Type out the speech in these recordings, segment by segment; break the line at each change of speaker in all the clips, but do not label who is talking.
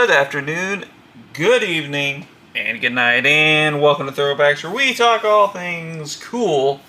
Good afternoon, good evening, and good night, and welcome to Throwbacks, where we talk all things cool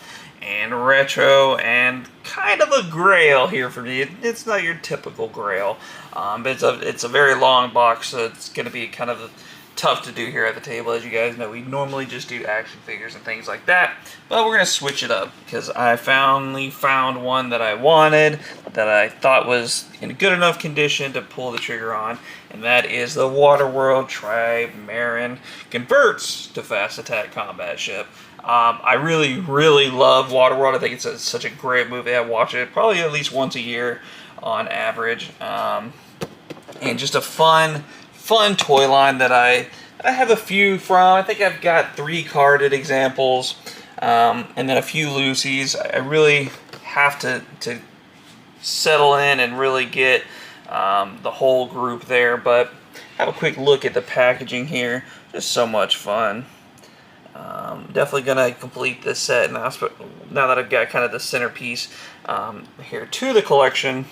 and retro and kind of a grail here for me. It's not your typical grail, but it's a very long box, so it's going to be kind of tough to do here at the table. As you guys know, we normally just do action figures and things like that, but we're going to switch it up because I finally found one that I wanted, that I thought was in good enough condition to pull the trigger on, and that is the Waterworld Trimaran Converts to Fast Attack Combat Ship. I really love Waterworld. I think it's such a great movie. I watch it probably at least once a year on average, and just a fun toy line that I have a few from. I think I've got 3 carded examples, and then a few loosies. I really have to settle in and really get the whole group there, but have a quick look at the packaging here. Just so much fun. Definitely gonna complete this set now that I've got kind of the centerpiece here to the collection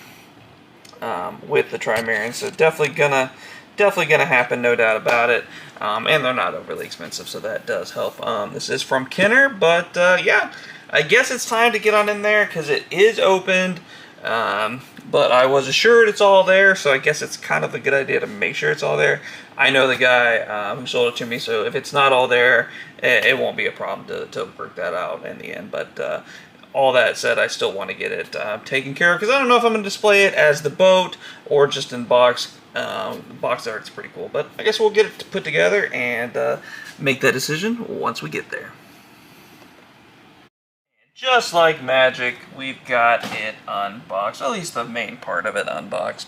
with the Trimaran. So definitely gonna happen, no doubt about it. And they're not overly expensive, so that does help. This is from Kenner, but yeah, I guess it's time to get on in there because it is opened. But I was assured it's all there, so I guess it's kind of a good idea to make sure it's all there. I know the guy who sold it to me, so if it's not all there, it won't be a problem to work that out in the end. But all that said, I still want to get it taken care of, because I don't know if I'm going to display it as the boat or just in box. Box art's pretty cool, but I guess we'll get it put together and make that decision once we get there. Just like magic, we've got it unboxed, at least the main part of it unboxed.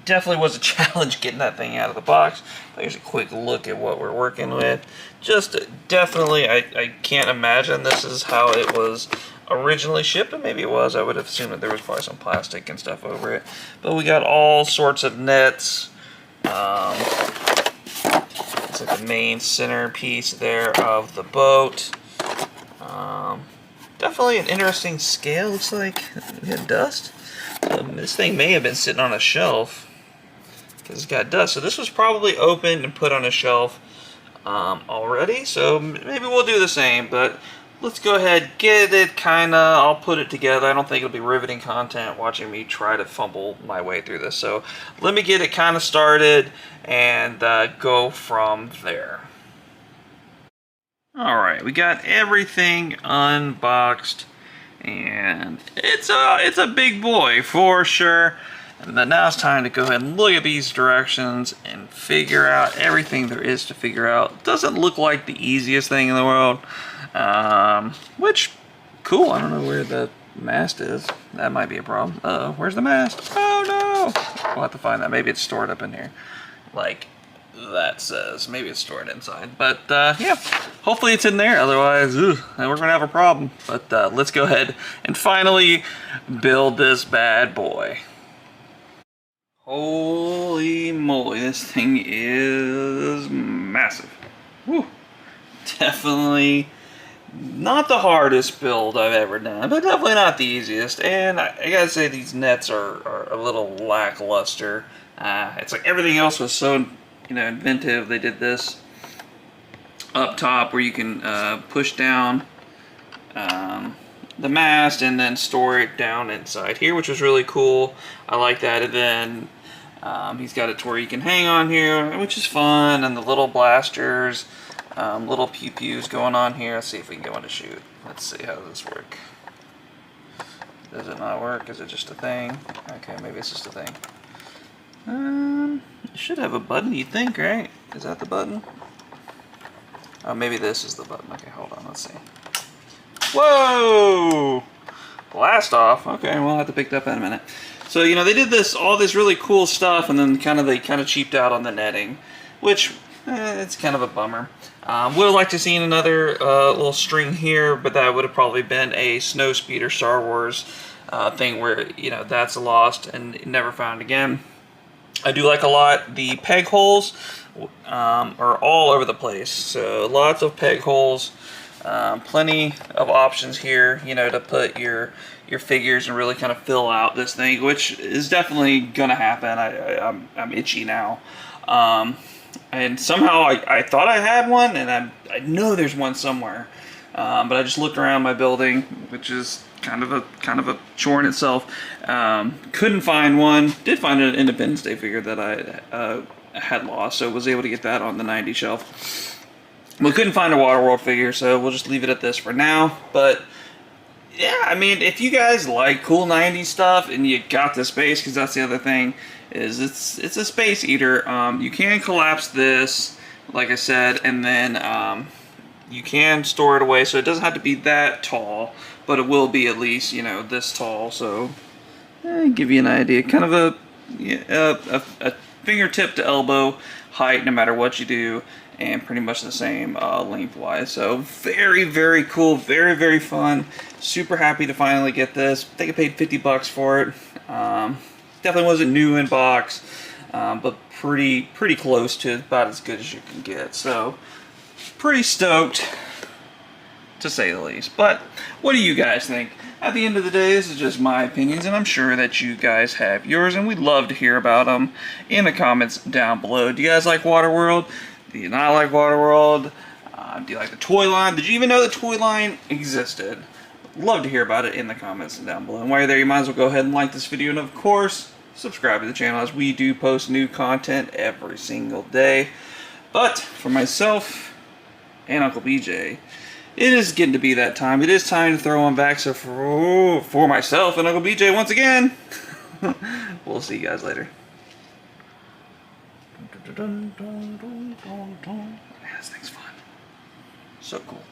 Definitely was a challenge getting that thing out of the box. Here's a quick look at what we're working with. Just definitely, I can't imagine this is how it was originally shipped, and maybe it was. I would have assumed that there was probably some plastic and stuff over it. But we got all sorts of nets. It's like the main centerpiece there of the boat. Definitely an interesting scale. Looks like we had dust. This thing may have been sitting on a shelf because it's got dust. So this was probably opened and put on a shelf already. So maybe we'll do the same. But let's go ahead, get it I'll put it together. I don't think it'll be riveting content watching me try to fumble my way through this. So let me get it kind of started and go from there. Alright, we got everything unboxed, and it's a big boy for sure. And then now it's time to go ahead and look at these directions and figure out everything there is to figure out. Doesn't look like the easiest thing in the world, which, cool, I don't know where the mast is. That might be a problem. Uh-oh, where's the mast? Oh no! We'll have to find that. Maybe it's stored up in here. Like that says. Maybe it's stored inside. But yeah, hopefully it's in there. Otherwise, we're going to have a problem. But let's go ahead and finally build this bad boy. Holy moly, this thing is massive. Woo. Definitely not the hardest build I've ever done, but definitely not the easiest. And I gotta say, these nets are a little lackluster. It's like everything else was so inventive. They did this up top where you can push down the mast and then store it down inside here, which was really cool. I like that. And then he's got it to where you can hang on here, which is fun. And the little blasters, little pew-pews going on here. Let's see if we can get one to shoot. Let's see, how does this work? Does it not work? Is it just a thing? Okay, maybe it's just a thing. It should have a button, you'd think, right? Is that the button? Oh, maybe this is the button. Okay, hold on, let's see. Whoa! Blast off. Okay, we'll have to pick that up in a minute. So, they did all this really cool stuff, and then they kind of cheaped out on the netting, which, it's kind of a bummer. Would have liked to seen another little string here, but that would have probably been a Snowspeeder Star Wars thing where, that's lost and never found again. I do like a lot. The peg holes are all over the place. So lots of peg holes Plenty of options here, you know, to put your figures and really kind of fill out this thing, which is definitely gonna happen. I'm itchy now. And somehow I thought I had one, and I know there's one somewhere. But I just looked around my building, which is kind of a chore in itself. Couldn't find one. Did find an Independence Day figure that I had lost, so was able to get that on the 90 shelf. We couldn't find a Waterworld figure, so we'll just leave it at this for now. But yeah, I mean, if you guys like cool 90s stuff and you got the space, because that's the other thing, is it's a space eater. You can collapse this, like I said, and then you can store it away, so it doesn't have to be that tall, but it will be at least, you know, this tall. So give you an idea, kind of a fingertip to elbow height, no matter what you do, and pretty much the same lengthwise. So very, very cool, very, very fun. Super happy to finally get this. I think I paid 50 bucks for it. Definitely wasn't new in box, but pretty close to about as good as you can get. So pretty stoked, to say the least. But what do you guys think? At the end of the day, this is just my opinions, and I'm sure that you guys have yours, and we'd love to hear about them in the comments down below. Do you guys like Waterworld? Do you not like Waterworld? Do you like the toy line? Did you even know the toy line existed? Love to hear about it in the comments down below. And while you're there, you might as well go ahead and like this video, and of course, subscribe to the channel, as we do post new content every single day. But for myself and Uncle BJ, it is getting to be that time. It is time to throw one back. So for myself and Uncle BJ, once again, we'll see you guys later. Man, this thing's fun. So cool.